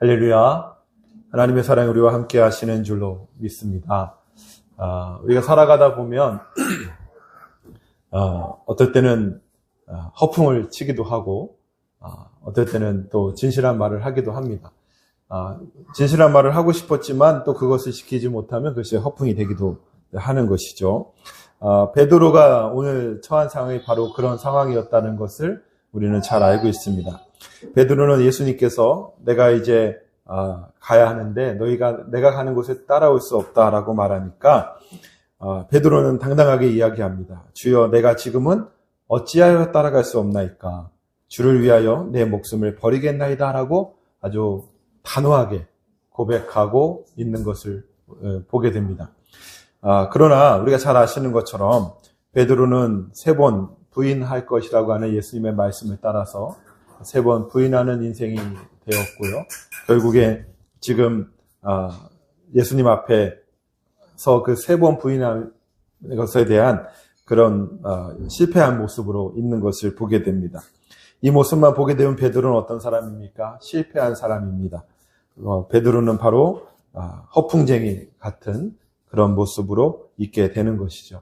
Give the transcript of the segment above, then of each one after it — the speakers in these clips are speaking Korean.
할렐루야. 하나님의 사랑이 우리와 함께 하시는 줄로 믿습니다. 우리가 살아가다 보면 어떨 때는 허풍을 치기도 하고 어떨 때는 또 진실한 말을 하기도 합니다. 진실한 말을 하고 싶었지만 또 그것을 지키지 못하면 그것이 허풍이 되기도 하는 것이죠. 베드로가 오늘 처한 상황이 바로 그런 상황이었다는 것을 우리는 잘 알고 있습니다. 베드로는 예수님께서 내가 이제 가야 하는데 내가 가는 곳에 따라올 수 없다라고 말하니까 베드로는 당당하게 이야기합니다. 주여, 내가 지금은 어찌하여 따라갈 수 없나이까? 주를 위하여 내 목숨을 버리겠나이다 라고 아주 단호하게 고백하고 있는 것을 보게 됩니다. 그러나 우리가 잘 아시는 것처럼 베드로는 3번 부인할 것이라고 하는 예수님의 말씀을 따라서 3번 부인하는 인생이 되었고요. 결국에 지금 예수님 앞에서 그 3번 부인한 것에 대한 그런 실패한 모습으로 있는 것을 보게 됩니다. 이 모습만 보게 되면 베드로는 어떤 사람입니까? 실패한 사람입니다. 베드로는 바로 허풍쟁이 같은 그런 모습으로 있게 되는 것이죠.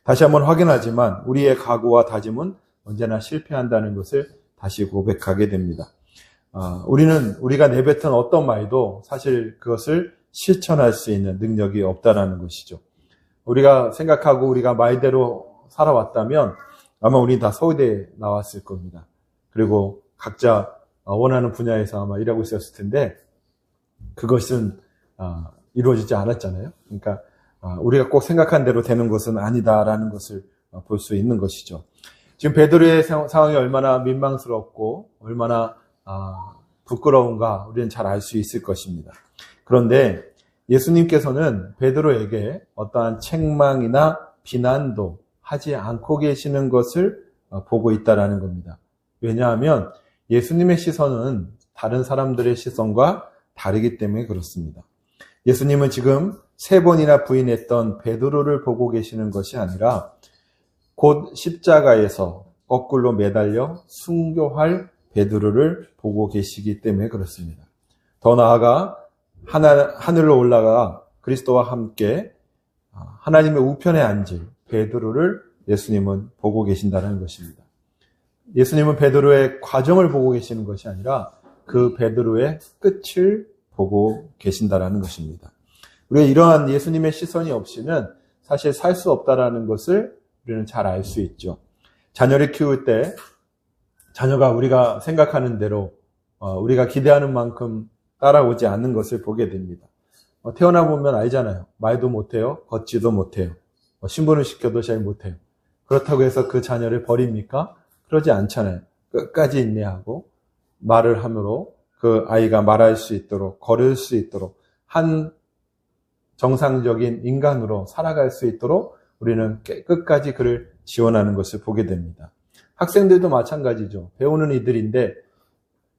다시 한번 확인하지만 우리의 각오와 다짐은 언제나 실패한다는 것을 다시 고백하게 됩니다. 우리가 내뱉은 어떤 말도 사실 그것을 실천할 수 있는 능력이 없다라는 것이죠. 우리가 생각하고 우리가 말대로 살아왔다면 아마 우리 다 서울대에 나왔을 겁니다. 그리고 각자 원하는 분야에서 아마 일하고 있었을 텐데 그것은 이루어지지 않았잖아요. 그러니까 우리가 꼭 생각한 대로 되는 것은 아니다라는 것을 볼 수 있는 것이죠. 지금 베드로의 상황이 얼마나 민망스럽고 얼마나 부끄러운가 우리는 잘 알 수 있을 것입니다. 그런데 예수님께서는 베드로에게 어떠한 책망이나 비난도 하지 않고 계시는 것을 보고 있다라는 겁니다. 왜냐하면 예수님의 시선은 다른 사람들의 시선과 다르기 때문에 그렇습니다. 예수님은 지금 3번이나 부인했던 베드로를 보고 계시는 것이 아니라 곧 십자가에서 거꾸로 매달려 순교할 베드로를 보고 계시기 때문에 그렇습니다. 더 나아가 하늘로 올라가 그리스도와 함께 하나님의 우편에 앉을 베드로를 예수님은 보고 계신다는 것입니다. 예수님은 베드로의 과정을 보고 계시는 것이 아니라 그 베드로의 끝을 보고 계신다는 것입니다. 우리가 이러한 예수님의 시선이 없이는 사실 살 수 없다라는 것을 우리는 잘 알 수 있죠. 자녀를 키울 때 자녀가 우리가 생각하는 대로 우리가 기대하는 만큼 따라오지 않는 것을 보게 됩니다. 태어나 보면 알잖아요. 말도 못해요. 걷지도 못해요. 신분을 시켜도 잘 못해요. 그렇다고 해서 그 자녀를 버립니까? 그러지 않잖아요. 끝까지 인내하고 말을 함으로 그 아이가 말할 수 있도록 걸을 수 있도록 한 정상적인 인간으로 살아갈 수 있도록 우리는 끝까지 그를 지원하는 것을 보게 됩니다. 학생들도 마찬가지죠. 배우는 이들인데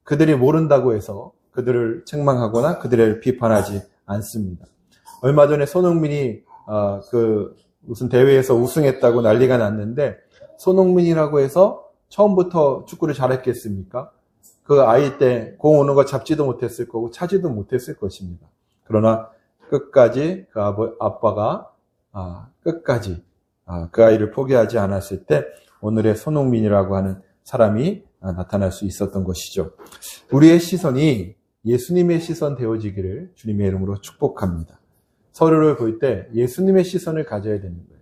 그들이 모른다고 해서 그들을 책망하거나 그들을 비판하지 않습니다. 얼마 전에 손흥민이 무슨 대회에서 우승했다고 난리가 났는데 손흥민이라고 해서 처음부터 축구를 잘했겠습니까? 그 아이 때 공 오는 거 잡지도 못했을 거고 차지도 못했을 것입니다. 그러나 끝까지 그 아빠가 끝까지 그 아이를 포기하지 않았을 때 오늘의 손흥민이라고 하는 사람이 나타날 수 있었던 것이죠. 우리의 시선이 예수님의 시선 되어지기를 주님의 이름으로 축복합니다. 서로를 볼 때 예수님의 시선을 가져야 되는 거예요.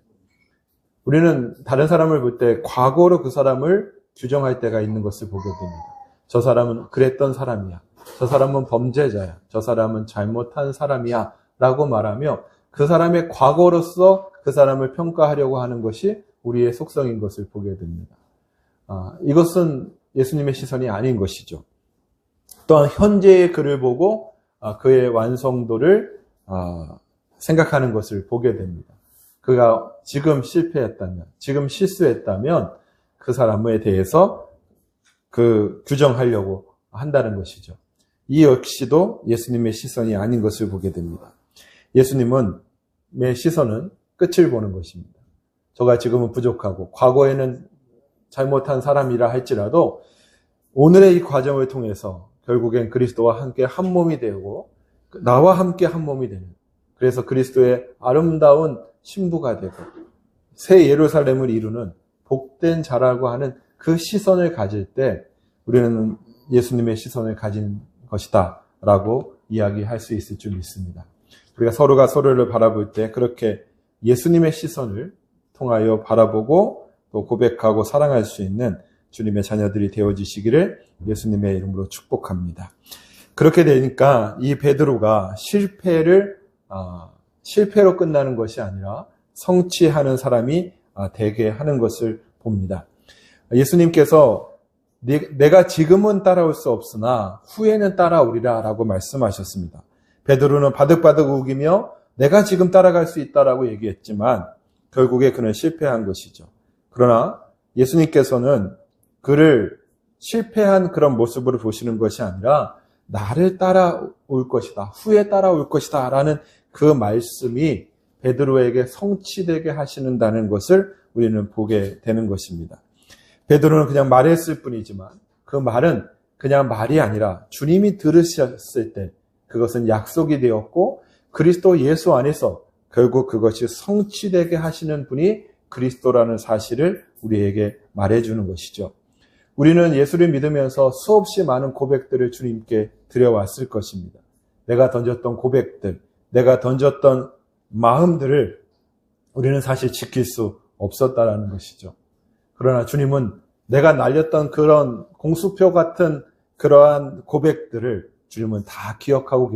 우리는 다른 사람을 볼 때 과거로 그 사람을 규정할 때가 있는 것을 보게 됩니다. 저 사람은 그랬던 사람이야. 저 사람은 범죄자야. 저 사람은 잘못한 사람이야. 라고 말하며 그 사람의 과거로서 그 사람을 평가하려고 하는 것이 우리의 속성인 것을 보게 됩니다. 이것은 예수님의 시선이 아닌 것이죠. 또한 현재의 그를 보고 그의 완성도를 생각하는 것을 보게 됩니다. 그가 지금 실패했다면, 지금 실수했다면 그 사람에 대해서 규정하려고 한다는 것이죠. 이 역시도 예수님의 시선이 아닌 것을 보게 됩니다. 예수님의 시선은 끝을 보는 것입니다. 저가 지금은 부족하고 과거에는 잘못한 사람이라 할지라도 오늘의 이 과정을 통해서 결국엔 그리스도와 함께 한 몸이 되고 나와 함께 한 몸이 되는, 그래서 그리스도의 아름다운 신부가 되고 새 예루살렘을 이루는 복된 자라고 하는 그 시선을 가질 때 우리는 예수님의 시선을 가진 것이다 라고 이야기할 수 있을 줄 믿습니다. 우리가 서로가 서로를 바라볼 때 그렇게 예수님의 시선을 통하여 바라보고 또 고백하고 사랑할 수 있는 주님의 자녀들이 되어지시기를 예수님의 이름으로 축복합니다. 그렇게 되니까 이 베드로가 실패로 끝나는 것이 아니라 성취하는 사람이 되게 하는 것을 봅니다. 예수님께서 내가 지금은 따라올 수 없으나 후에는 따라오리라 라고 말씀하셨습니다. 베드로는 바득바득 우기며 내가 지금 따라갈 수 있다라고 얘기했지만 결국에 그는 실패한 것이죠. 그러나 예수님께서는 그를 실패한 그런 모습으로 보시는 것이 아니라 나를 따라올 것이다, 후에 따라올 것이다 라는 그 말씀이 베드로에게 성취되게 하시는다는 것을 우리는 보게 되는 것입니다. 베드로는 그냥 말했을 뿐이지만 그 말은 그냥 말이 아니라 주님이 들으셨을 때 그것은 약속이 되었고 그리스도 예수 안에서 결국 그것이 성취되게 하시는 분이 그리스도라는 사실을 우리에게 말해주는 것이죠. 우리는 예수를 믿으면서 수없이 많은 고백들을 주님께 드려왔을 것입니다. 내가 던졌던 고백들, 내가 던졌던 마음들을 우리는 사실 지킬 수 없었다라는 것이죠. 그러나 주님은 내가 날렸던 그런 공수표 같은 그러한 고백들을 주님은 다 기억하고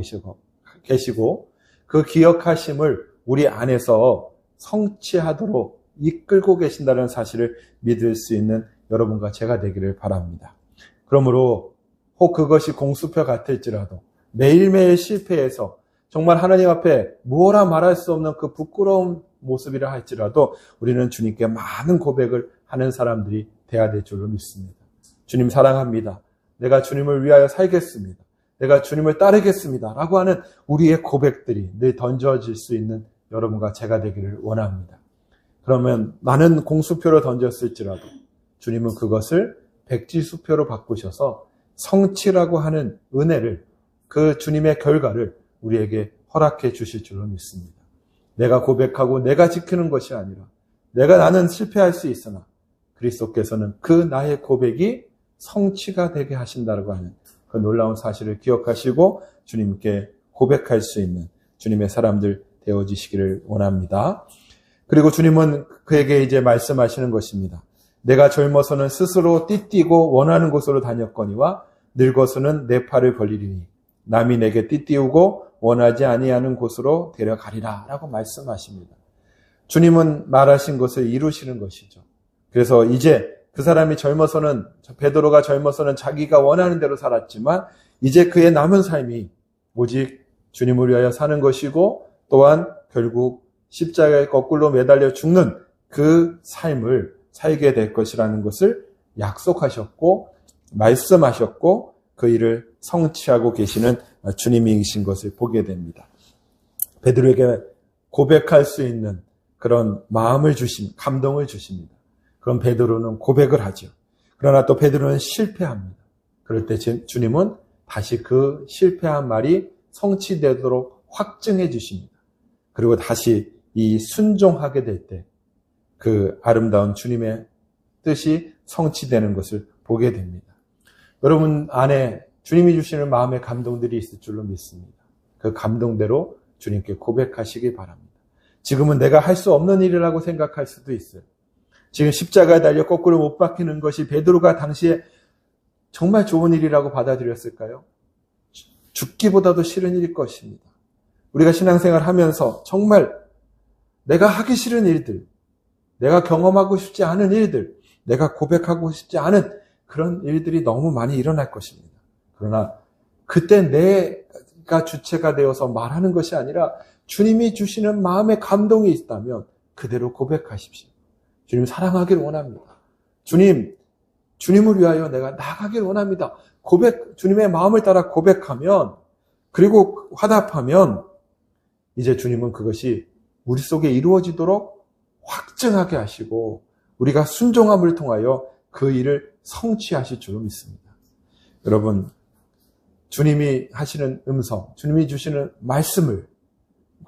계시고 그 기억하심을 우리 안에서 성취하도록 이끌고 계신다는 사실을 믿을 수 있는 여러분과 제가 되기를 바랍니다. 그러므로 혹 그것이 공수표 같을지라도 매일매일 실패해서 정말 하나님 앞에 무엇라 말할 수 없는 그 부끄러운 모습이라 할지라도 우리는 주님께 많은 고백을 하는 사람들이 되어야 될 줄로 믿습니다. 주님 사랑합니다. 내가 주님을 위하여 살겠습니다. 내가 주님을 따르겠습니다. 라고 하는 우리의 고백들이 늘 던져질 수 있는 여러분과 제가 되기를 원합니다. 그러면 나는 공수표로 던졌을지라도 주님은 그것을 백지수표로 바꾸셔서 성취라고 하는 은혜를, 그 주님의 결과를 우리에게 허락해 주실 줄로 믿습니다. 내가 고백하고 내가 지키는 것이 아니라 나는 실패할 수 있으나 그리스도께서는 그 나의 고백이 성취가 되게 하신다고 하는 그 놀라운 사실을 기억하시고 주님께 고백할 수 있는 주님의 사람들 되어지시기를 원합니다. 그리고 주님은 그에게 이제 말씀하시는 것입니다. 내가 젊어서는 스스로 띠띠고 원하는 곳으로 다녔거니와 늙어서는 내 팔을 벌리리니 남이 내게 띠띠우고 원하지 아니하는 곳으로 데려가리라 라고 말씀하십니다. 주님은 말하신 것을 이루시는 것이죠. 그래서 이제 그 사람이 젊어서는, 베드로가 젊어서는 자기가 원하는 대로 살았지만 이제 그의 남은 삶이 오직 주님을 위하여 사는 것이고 또한 결국 십자가에 거꾸로 매달려 죽는 그 삶을 살게 될 것이라는 것을 약속하셨고 말씀하셨고 그 일을 성취하고 계시는 주님이신 것을 보게 됩니다. 베드로에게 고백할 수 있는 그런 마음을 감동을 주십니다. 그럼 베드로는 고백을 하죠. 그러나 또 베드로는 실패합니다. 그럴 때 주님은 다시 그 실패한 말이 성취되도록 확증해 주십니다. 그리고 다시 이 순종하게 될 때 그 아름다운 주님의 뜻이 성취되는 것을 보게 됩니다. 여러분 안에 주님이 주시는 마음의 감동들이 있을 줄로 믿습니다. 그 감동대로 주님께 고백하시기 바랍니다. 지금은 내가 할 수 없는 일이라고 생각할 수도 있어요. 지금 십자가에 달려 거꾸로 못 박히는 것이 베드로가 당시에 정말 좋은 일이라고 받아들였을까요? 죽기보다도 싫은 일일 것입니다. 우리가 신앙생활 하면서 정말 내가 하기 싫은 일들, 내가 경험하고 싶지 않은 일들, 내가 고백하고 싶지 않은 그런 일들이 너무 많이 일어날 것입니다. 그러나 그때 내가 주체가 되어서 말하는 것이 아니라 주님이 주시는 마음의 감동이 있다면 그대로 고백하십시오. 주님 사랑하기를 원합니다. 주님을 위하여 내가 나가기를 원합니다. 주님의 마음을 따라 고백하면, 그리고 화답하면 이제 주님은 그것이 우리 속에 이루어지도록 확증하게 하시고 우리가 순종함을 통하여 그 일을 성취하실 줄로 믿습니다. 여러분, 주님이 하시는 음성, 주님이 주시는 말씀을,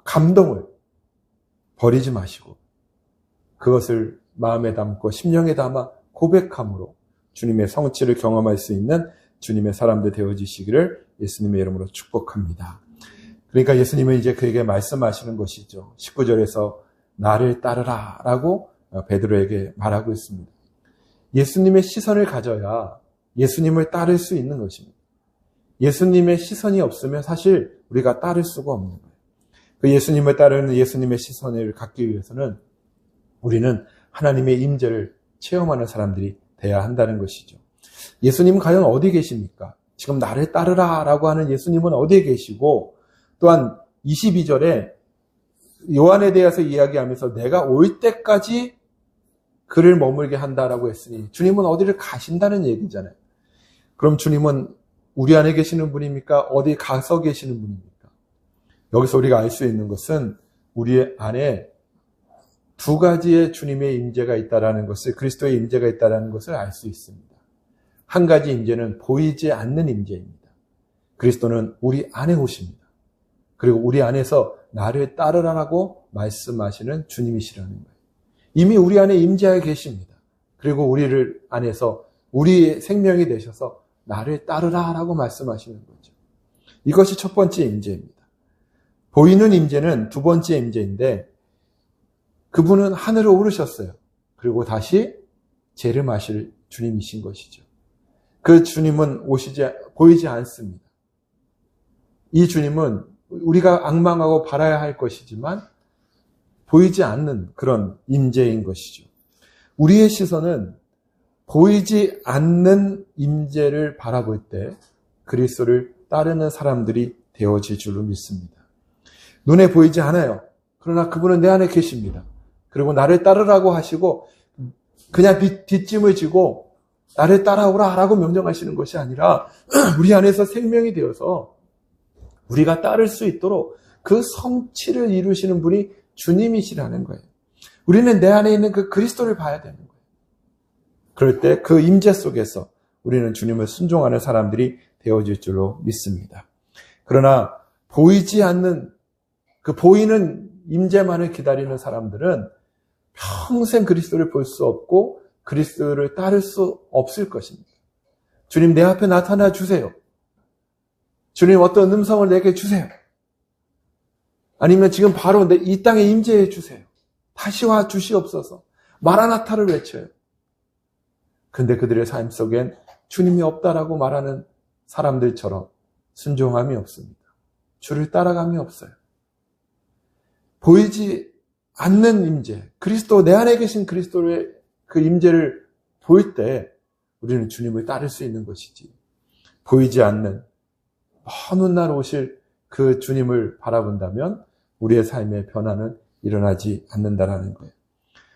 감동을 버리지 마시고 그것을 마음에 담고 심령에 담아 고백함으로 주님의 성취를 경험할 수 있는 주님의 사람들 되어지시기를 예수님의 이름으로 축복합니다. 그러니까 예수님은 이제 그에게 말씀하시는 것이죠. 19절에서 나를 따르라 라고 베드로에게 말하고 있습니다. 예수님의 시선을 가져야 예수님을 따를 수 있는 것입니다. 예수님의 시선이 없으면 사실 우리가 따를 수가 없는 거예요. 그 예수님을 따르는 예수님의 시선을 갖기 위해서는 우리는 하나님의 임재를 체험하는 사람들이 돼야 한다는 것이죠. 예수님은 과연 어디 계십니까? 지금 나를 따르라 라고 하는 예수님은 어디에 계시고, 또한 22절에 요한에 대해서 이야기하면서 내가 올 때까지 그를 머물게 한다라고 했으니 주님은 어디를 가신다는 얘기잖아요. 그럼 주님은 우리 안에 계시는 분입니까? 어디 가서 계시는 분입니까? 여기서 우리가 알 수 있는 것은 우리 안에 두 가지의 주님의 임재가 있다라는 것을, 그리스도의 임재가 있다라는 것을 알 수 있습니다. 한 가지 임재는 보이지 않는 임재입니다. 그리스도는 우리 안에 오십니다. 그리고 우리 안에서 나를 따르라고 말씀하시는 주님이시라는 거예요. 이미 우리 안에 임재하여 계십니다. 그리고 우리를 안에서 우리의 생명이 되셔서 나를 따르라라고 말씀하시는 거죠. 이것이 첫 번째 임재입니다. 보이는 임재는 두 번째 임재인데 그분은 하늘에 오르셨어요. 그리고 다시 재림하실 주님이신 것이죠. 그 주님은 보이지 않습니다. 이 주님은 우리가 앙망하고 바라야 할 것이지만 보이지 않는 그런 임재인 것이죠. 우리의 시선은 보이지 않는 임재를 바라볼 때 그리스도를 따르는 사람들이 되어질 줄로 믿습니다. 눈에 보이지 않아요. 그러나 그분은 내 안에 계십니다. 그리고 나를 따르라고 하시고 그냥 뒷짐을 지고 나를 따라오라 라고 명령하시는 것이 아니라 우리 안에서 생명이 되어서 우리가 따를 수 있도록 그 성취를 이루시는 분이 주님이시라는 거예요. 우리는 내 안에 있는 그 그리스도를 봐야 되는 거예요. 그럴 때 그 임재 속에서 우리는 주님을 순종하는 사람들이 되어질 줄로 믿습니다. 그러나 보이지 않는 그 보이는 임재만을 기다리는 사람들은 평생 그리스도를 볼 수 없고 그리스도를 따를 수 없을 것입니다. 주님 내 앞에 나타나 주세요. 주님 어떤 음성을 내게 주세요. 아니면 지금 바로 이 땅에 임재해 주세요. 다시 와 주시옵소서. 마라나타를 외쳐요. 근데 그들의 삶 속엔 주님이 없다라고 말하는 사람들처럼 순종함이 없습니다. 주를 따라감이 없어요. 보이지 않는 임재, 그리스도 내 안에 계신 그리스도의 그 임재를 볼 때 우리는 주님을 따를 수 있는 것이지, 보이지 않는 먼 훗날 오실 그 주님을 바라본다면 우리의 삶의 변화는 일어나지 않는다라는 거예요.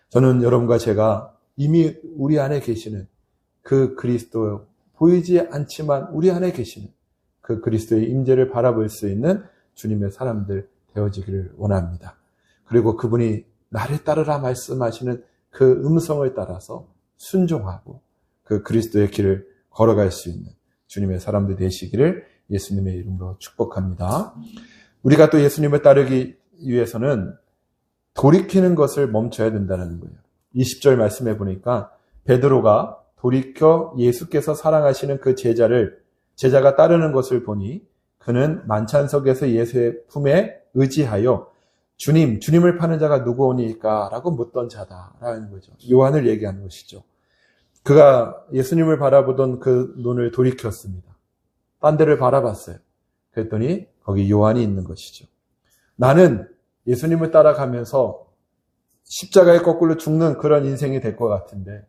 저는 여러분과 제가 이미 우리 안에 계시는 그 그리스도, 보이지 않지만 우리 안에 계시는 그 그리스도의 임재를 바라볼 수 있는 주님의 사람들 되어지기를 원합니다. 그리고 그분이 나를 따르라 말씀하시는 그 음성을 따라서 순종하고 그 그리스도의 길을 걸어갈 수 있는 주님의 사람들 되시기를 예수님의 이름으로 축복합니다. 우리가 또 예수님을 따르기 위해서는 돌이키는 것을 멈춰야 된다는 거예요. 20절 말씀해 보니까 베드로가 돌이켜 예수께서 사랑하시는 그 제자가 따르는 것을 보니 그는 만찬석에서 예수의 품에 의지하여 주님을 파는 자가 누구오니까? 라고 묻던 자다라는 거죠. 요한을 얘기하는 것이죠. 그가 예수님을 바라보던 그 눈을 돌이켰습니다. 딴 데를 바라봤어요. 그랬더니 거기 요한이 있는 것이죠. 나는 예수님을 따라가면서 십자가에 거꾸로 죽는 그런 인생이 될 것 같은데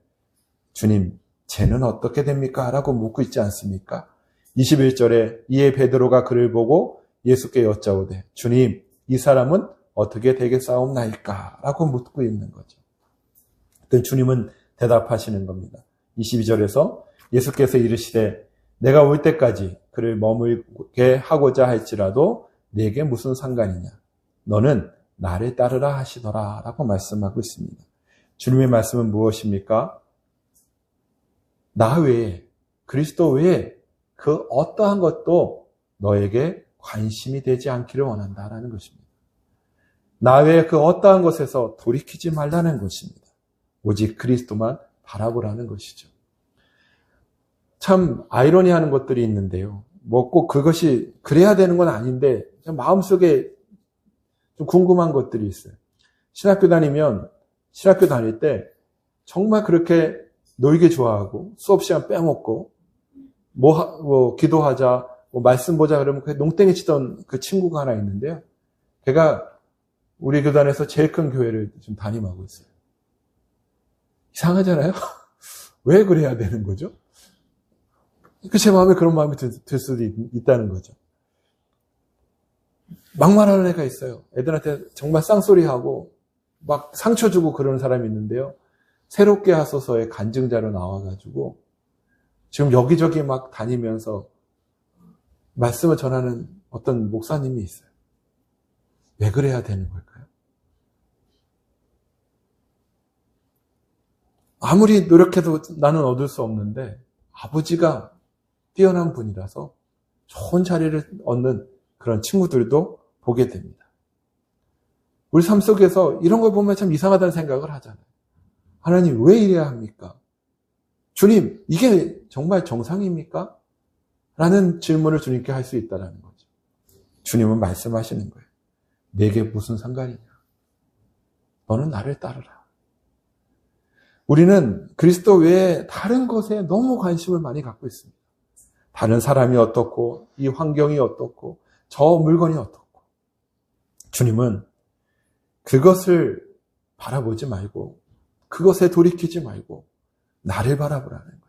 주님, 쟤는 어떻게 됩니까? 라고 묻고 있지 않습니까? 21절에 이에 베드로가 그를 보고 예수께 여짜오되 주님, 이 사람은 어떻게 되겠사옵나이까? 라고 묻고 있는 거죠. 그때 주님은 대답하시는 겁니다. 22절에서 예수께서 이르시되 내가 올 때까지 그를 머물게 하고자 할지라도 내게 무슨 상관이냐? 너는 나를 따르라 하시더라 라고 말씀하고 있습니다. 주님의 말씀은 무엇입니까? 나 외에, 그리스도 외에 그 어떠한 것도 너에게 관심이 되지 않기를 원한다라는 것입니다. 나 외에 그 어떠한 것에서 돌이키지 말라는 것입니다. 오직 그리스도만 바라보라는 것이죠. 참 아이러니하는 것들이 있는데요. 뭐 꼭 그것이 그래야 되는 건 아닌데 마음속에 좀 궁금한 것들이 있어요. 신학교 다닐 때 정말 그렇게 놀기 좋아하고 수업 시간 빼먹고 뭐 기도하자, 뭐 말씀 보자 그러면 그 농땡이 치던 그 친구가 하나 있는데요. 걔가 우리 교단에서 제일 큰 교회를 좀 담임하고 있어요. 이상하잖아요? 왜 그래야 되는 거죠? 제 마음에 그런 마음이 들 수도 있다는 거죠. 막말하는 애가 있어요. 애들한테 정말 쌍소리하고 막 상처 주고 그러는 사람이 있는데요. 새롭게 하소서의 간증자로 나와가지고 지금 여기저기 막 다니면서 말씀을 전하는 어떤 목사님이 있어요. 왜 그래야 되는 걸까요? 아무리 노력해도 나는 얻을 수 없는데 아버지가 뛰어난 분이라서 좋은 자리를 얻는 그런 친구들도 보게 됩니다. 우리 삶 속에서 이런 걸 보면 참 이상하다는 생각을 하잖아요. 하나님 왜 이래야 합니까? 주님 이게 정말 정상입니까? 라는 질문을 주님께 할 수 있다는 거죠. 주님은 말씀하시는 거예요. 내게 무슨 상관이냐? 너는 나를 따르라. 우리는 그리스도 외에 다른 것에 너무 관심을 많이 갖고 있습니다. 다른 사람이 어떻고 이 환경이 어떻고 저 물건이 어떻고 주님은 그것을 바라보지 말고 그것에 돌이키지 말고 나를 바라보라는 거예요.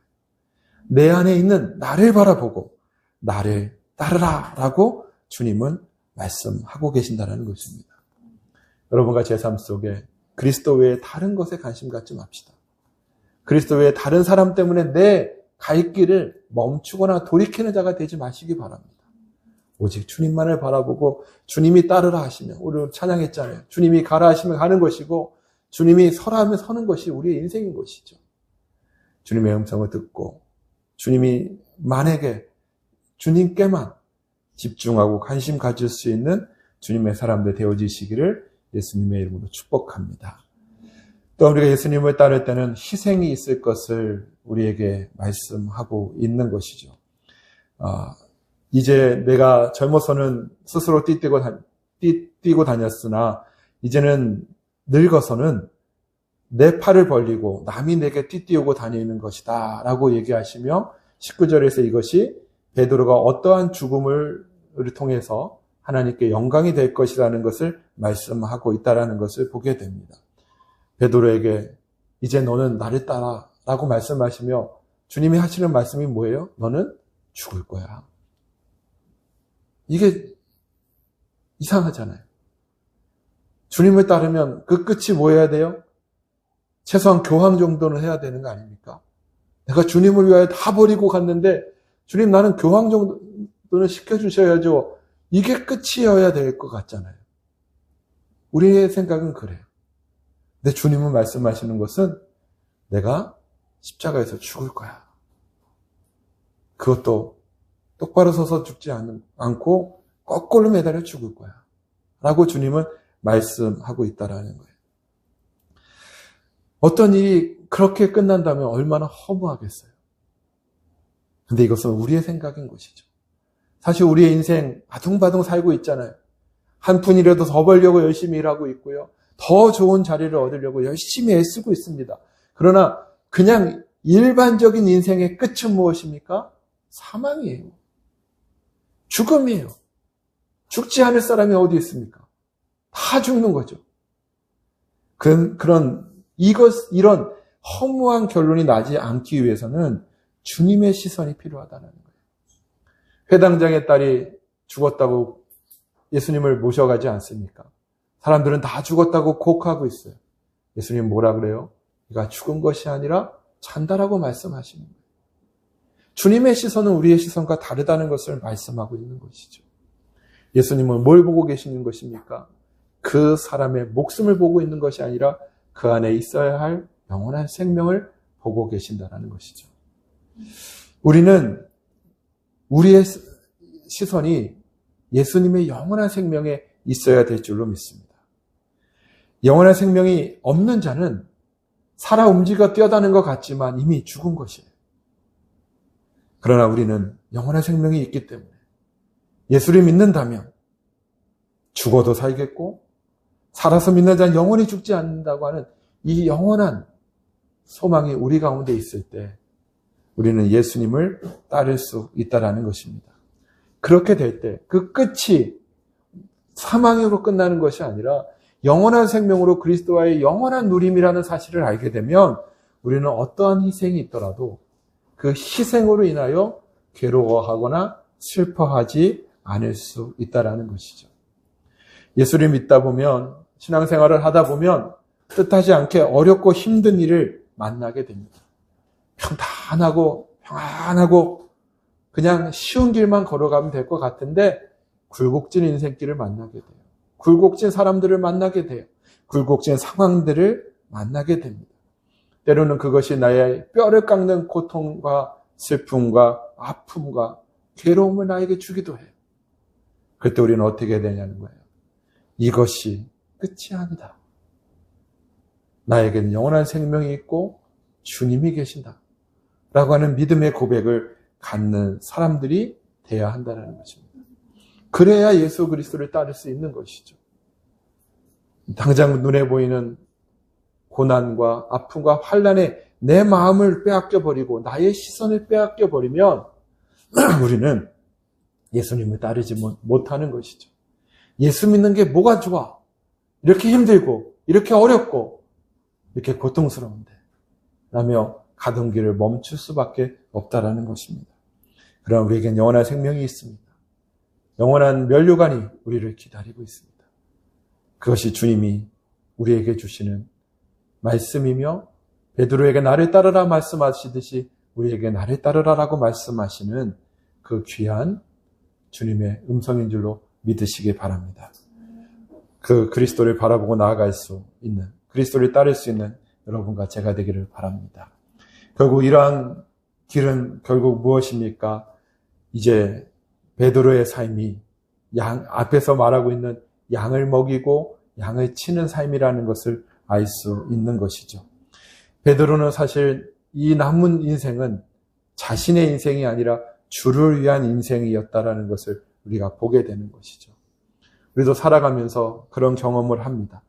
내 안에 있는 나를 바라보고 나를 따르라 라고 주님은 말씀하고 계신다는 것입니다. 여러분과 제 삶 속에 그리스도 외에 다른 것에 관심 갖지 맙시다. 그리스도 외에 다른 사람 때문에 내 갈 길을 멈추거나 돌이키는 자가 되지 마시기 바랍니다. 오직 주님만을 바라보고 주님이 따르라 하시면 우리 찬양했잖아요. 주님이 가라 하시면 가는 것이고 주님이 서라 하면 서는 것이 우리의 인생인 것이죠. 주님의 음성을 듣고 주님이 만약에 주님께만 집중하고 관심 가질 수 있는 주님의 사람들 되어지시기를 예수님의 이름으로 축복합니다. 또 우리가 예수님을 따를 때는 희생이 있을 것을 우리에게 말씀하고 있는 것이죠. 이제 내가 젊어서는 스스로 뛰고 다녔으나 이제는 늙어서는 내 팔을 벌리고 남이 내게 띠띠우고 다니는 것이다 라고 얘기하시며 19절에서 이것이 베드로가 어떠한 죽음을 통해서 하나님께 영광이 될 것이라는 것을 말씀하고 있다는 것을 보게 됩니다. 베드로에게 이제 너는 나를 따라 라고 말씀하시며 주님이 하시는 말씀이 뭐예요? 너는 죽을 거야. 이게 이상하잖아요. 주님을 따르면 그 끝이 뭐 해야 돼요? 최소한 교황 정도는 해야 되는 거 아닙니까? 내가 주님을 위하여 다 버리고 갔는데 주님 나는 교황 정도는 시켜주셔야죠. 이게 끝이어야 될 것 같잖아요. 우리의 생각은 그래요. 근데 주님은 말씀하시는 것은 내가 십자가에서 죽을 거야. 그것도 똑바로 서서 죽지 않고 거꾸로 매달려 죽을 거야. 라고 주님은 말씀하고 있다라는 거예요. 어떤 일이 그렇게 끝난다면 얼마나 허무하겠어요. 근데 이것은 우리의 생각인 것이죠. 사실 우리의 인생 바둥바둥 살고 있잖아요. 한 푼이라도 더 벌려고 열심히 일하고 있고요. 더 좋은 자리를 얻으려고 열심히 애쓰고 있습니다. 그러나 그냥 일반적인 인생의 끝은 무엇입니까? 사망이에요. 죽음이에요. 죽지 않을 사람이 어디 있습니까? 다 죽는 거죠. 이런 허무한 결론이 나지 않기 위해서는 주님의 시선이 필요하다는 거예요. 회당장의 딸이 죽었다고 예수님을 모셔가지 않습니까? 사람들은 다 죽었다고 고백하고 있어요. 예수님 뭐라 그래요? 네가 죽은 것이 아니라 잔다라고 말씀하시는 거예요. 주님의 시선은 우리의 시선과 다르다는 것을 말씀하고 있는 것이죠. 예수님은 뭘 보고 계시는 것입니까? 그 사람의 목숨을 보고 있는 것이 아니라 그 안에 있어야 할 영원한 생명을 보고 계신다는 것이죠. 우리는 우리의 시선이 예수님의 영원한 생명에 있어야 될 줄로 믿습니다. 영원한 생명이 없는 자는 살아 움직여 뛰어다니는 것 같지만 이미 죽은 것이에요. 그러나 우리는 영원한 생명이 있기 때문에 예수를 믿는다면 죽어도 살겠고 살아서 믿는 자는 영원히 죽지 않는다고 하는 이 영원한 소망이 우리 가운데 있을 때 우리는 예수님을 따를 수 있다는 것입니다. 그렇게 될 때 그 끝이 사망으로 끝나는 것이 아니라 영원한 생명으로 그리스도와의 영원한 누림이라는 사실을 알게 되면 우리는 어떠한 희생이 있더라도 그 희생으로 인하여 괴로워하거나 슬퍼하지 않을 수 있다는 것이죠. 예수를 믿다 보면, 신앙생활을 하다 보면 뜻하지 않게 어렵고 힘든 일을 만나게 됩니다. 평안하고 그냥 쉬운 길만 걸어가면 될 것 같은데 굴곡진 인생길을 만나게 돼요. 굴곡진 사람들을 만나게 돼요. 굴곡진 상황들을 만나게 됩니다. 때로는 그것이 나의 뼈를 깎는 고통과 슬픔과 아픔과 괴로움을 나에게 주기도 해요. 그때 우리는 어떻게 해야 되냐는 거예요. 이것이 끝이 아니다. 나에게는 영원한 생명이 있고 주님이 계신다. 라고 하는 믿음의 고백을 갖는 사람들이 돼야 한다는 것입니다. 그래야 예수 그리스도를 따를 수 있는 것이죠. 당장 눈에 보이는 고난과 아픔과 환난에 내 마음을 빼앗겨버리고 나의 시선을 빼앗겨버리면 우리는 예수님을 따르지 못하는 것이죠. 예수 믿는 게 뭐가 좋아? 이렇게 힘들고 이렇게 어렵고 이렇게 고통스러운데 라며 가던 길을 멈출 수밖에 없다라는 것입니다. 그러나 우리에겐 영원한 생명이 있습니다. 영원한 면류관이 우리를 기다리고 있습니다. 그것이 주님이 우리에게 주시는 말씀이며 베드로에게 나를 따르라 말씀하시듯이 우리에게 나를 따르라라고 말씀하시는 그 귀한 주님의 음성인 줄로 믿으시기 바랍니다. 그 그리스도를 바라보고 나아갈 수 있는, 그리스도를 따를 수 있는 여러분과 제가 되기를 바랍니다. 결국 이러한 길은 결국 무엇입니까? 이제 베드로의 삶이 앞에서 말하고 있는 양을 먹이고 양을 치는 삶이라는 것을 알 수 있는 것이죠. 베드로는 사실 이 남은 인생은 자신의 인생이 아니라 주를 위한 인생이었다라는 것을 우리가 보게 되는 것이죠. 우리도 살아가면서 그런 경험을 합니다.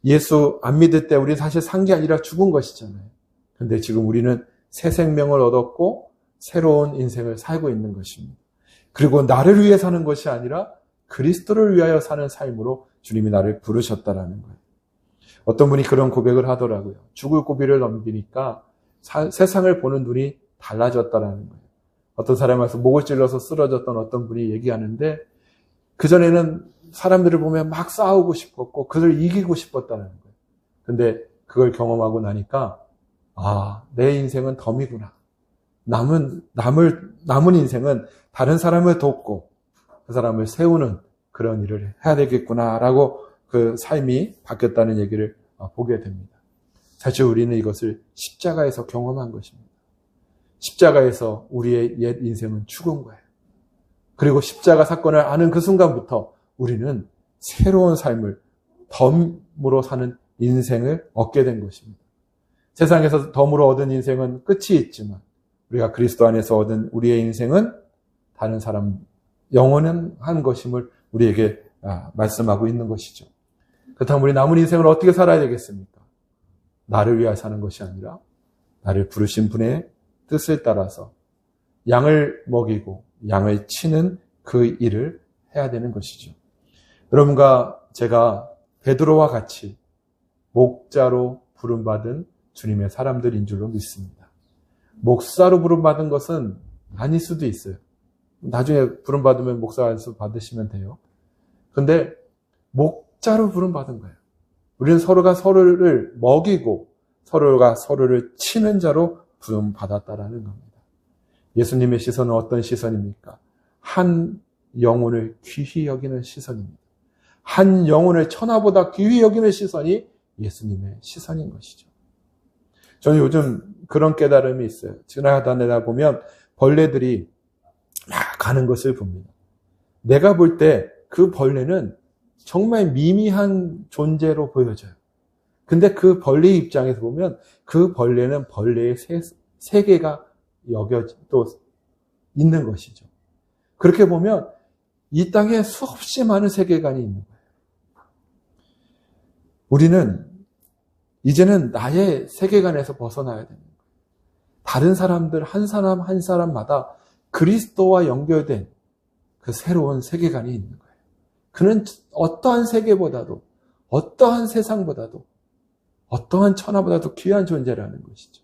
예수 안 믿을 때 우리 사실 산 게 아니라 죽은 것이잖아요. 그런데 지금 우리는 새 생명을 얻었고 새로운 인생을 살고 있는 것입니다. 그리고 나를 위해 사는 것이 아니라 그리스도를 위하여 사는 삶으로 주님이 나를 부르셨다라는 거예요. 어떤 분이 그런 고백을 하더라고요. 죽을 고비를 넘기니까 세상을 보는 눈이 달라졌다라는 거예요. 어떤 사람이 와서 목을 찔러서 쓰러졌던 어떤 분이 얘기하는데 그전에는 사람들을 보면 막 싸우고 싶었고 그들을 이기고 싶었다는 거예요. 근데 그걸 경험하고 나니까 내 인생은 덤이구나. 남은 인생은 다른 사람을 돕고 그 사람을 세우는 그런 일을 해야 되겠구나라고 그 삶이 바뀌었다는 얘기를 보게 됩니다. 사실 우리는 이것을 십자가에서 경험한 것입니다. 십자가에서 우리의 옛 인생은 죽은 거예요. 그리고 십자가 사건을 아는 그 순간부터 우리는 새로운 삶을 덤으로 사는 인생을 얻게 된 것입니다. 세상에서 덤으로 얻은 인생은 끝이 있지만 우리가 그리스도 안에서 얻은 우리의 인생은 다른 사람 영원한 것임을 우리에게 말씀하고 있는 것이죠. 그렇다면 우리 남은 인생을 어떻게 살아야 되겠습니까? 나를 위하여 사는 것이 아니라 나를 부르신 분의 뜻을 따라서 양을 먹이고 양을 치는 그 일을 해야 되는 것이죠. 여러분과 제가 베드로와 같이 목자로 부름받은 주님의 사람들인 줄로 믿습니다. 목사로 부름받은 것은 아닐 수도 있어요. 나중에 부름받으면 목사 안수 받으시면 돼요. 그런데 목자로 부름받은 거예요. 우리는 서로가 서로를 먹이고 서로가 서로를 치는 자로 부름받았다라는 겁니다. 예수님의 시선은 어떤 시선입니까? 한 영혼을 귀히 여기는 시선입니다. 한 영혼을 천하보다 귀히 여기는 시선이 예수님의 시선인 것이죠. 저는 요즘 그런 깨달음이 있어요. 지나가다 보면 벌레들이 막 가는 것을 봅니다. 내가 볼 때 그 벌레는 정말 미미한 존재로 보여져요. 근데 그 벌레의 입장에서 보면 그 벌레는 벌레의 세계가 또 있는 것이죠. 그렇게 보면 이 땅에 수없이 많은 세계관이 있는 거예요. 우리는 이제는 나의 세계관에서 벗어나야 됩니다. 다른 사람들 한 사람 한 사람마다 그리스도와 연결된 그 새로운 세계관이 있는 거예요. 그는 어떠한 세계보다도, 어떠한 세상보다도, 어떠한 천하보다도 귀한 존재라는 것이죠.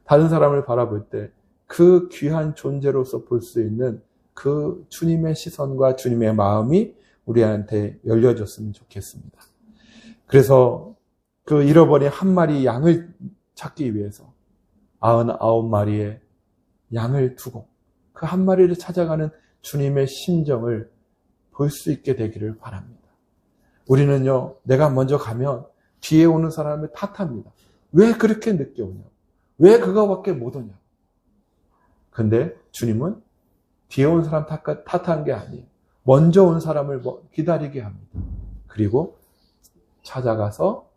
다른 사람을 바라볼 때 그 귀한 존재로서 볼 수 있는 그 주님의 시선과 주님의 마음이 우리한테 열려졌으면 좋겠습니다. 그래서 그 잃어버린 한 마리 양을 찾기 위해서 99마리의 양을 두고 그 한 마리를 찾아가는 주님의 심정을 볼 수 있게 되기를 바랍니다. 우리는요, 내가 먼저 가면 뒤에 오는 사람을 탓합니다. 왜 그렇게 늦게 오냐? 왜 그거밖에 못 오냐? 근데 주님은 뒤에 온 사람 탓한 게 아니에요. 먼저 온 사람을 기다리게 합니다. 그리고 찾아가서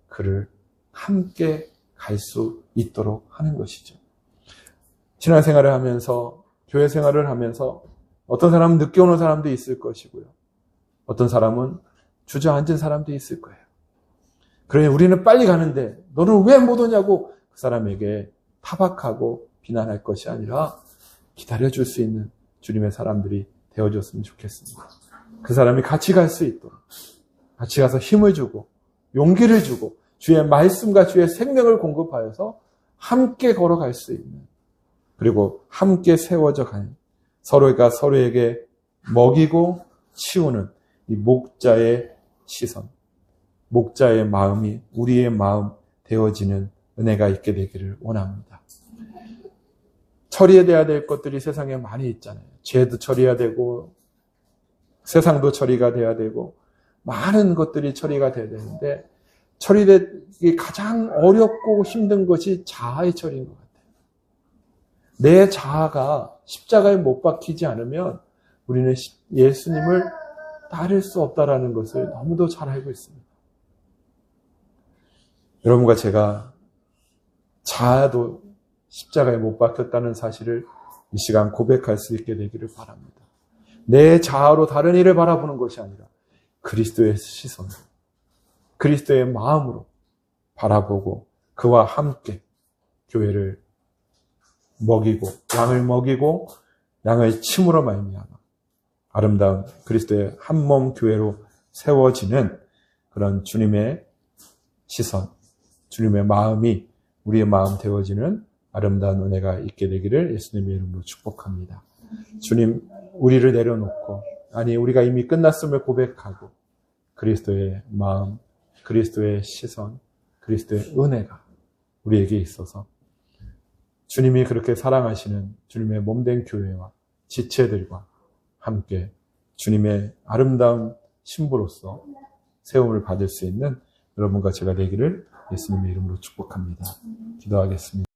그를 함께 갈 수 있도록 하는 것이죠. 신앙생활을 하면서, 교회 생활을 하면서 어떤 사람은 늦게 오는 사람도 있을 것이고요. 어떤 사람은 주저앉은 사람도 있을 거예요. 그러니 우리는 빨리 가는데 너는 왜 못 오냐고 그 사람에게 타박하고 비난할 것이 아니라 기다려줄 수 있는 주님의 사람들이 되어줬으면 좋겠습니다. 그 사람이 같이 갈 수 있도록, 같이 가서 힘을 주고 용기를 주고 주의 말씀과 주의 생명을 공급하여서 함께 걸어갈 수 있는, 그리고 함께 세워져 가는, 서로가 서로에게 먹이고 치우는 이 목자의 시선, 목자의 마음이 우리의 마음 되어지는 은혜가 있게 되기를 원합니다. 처리해야 될 것들이 세상에 많이 있잖아요. 죄도 처리해야 되고 세상도 처리가 돼야 되고 많은 것들이 처리가 돼야 되는데, 처리되기 가장 어렵고 힘든 것이 자아의 처리인 것 같아요. 내 자아가 십자가에 못 박히지 않으면 우리는 예수님을 따를 수 없다라는 것을 너무도 잘 알고 있습니다. 여러분과 제가 자아도 십자가에 못 박혔다는 사실을 이 시간 고백할 수 있게 되기를 바랍니다. 내 자아로 다른 일을 바라보는 것이 아니라 그리스도의 시선, 그리스도의 마음으로 바라보고 그와 함께 교회를 먹이고 양을 침으로 말미암아 아름다운 그리스도의 한몸 교회로 세워지는 그런 주님의 시선, 주님의 마음이 우리의 마음 되어지는 아름다운 은혜가 있게 되기를 예수님의 이름으로 축복합니다. 주님, 우리를 내려놓고, 우리가 이미 끝났음을 고백하고 그리스도의 마음, 그리스도의 시선, 그리스도의 은혜가 우리에게 있어서 주님이 그렇게 사랑하시는 주님의 몸된 교회와 지체들과 함께 주님의 아름다운 신부로서 세움을 받을 수 있는 여러분과 제가 되기를 예수님의 이름으로 축복합니다. 기도하겠습니다.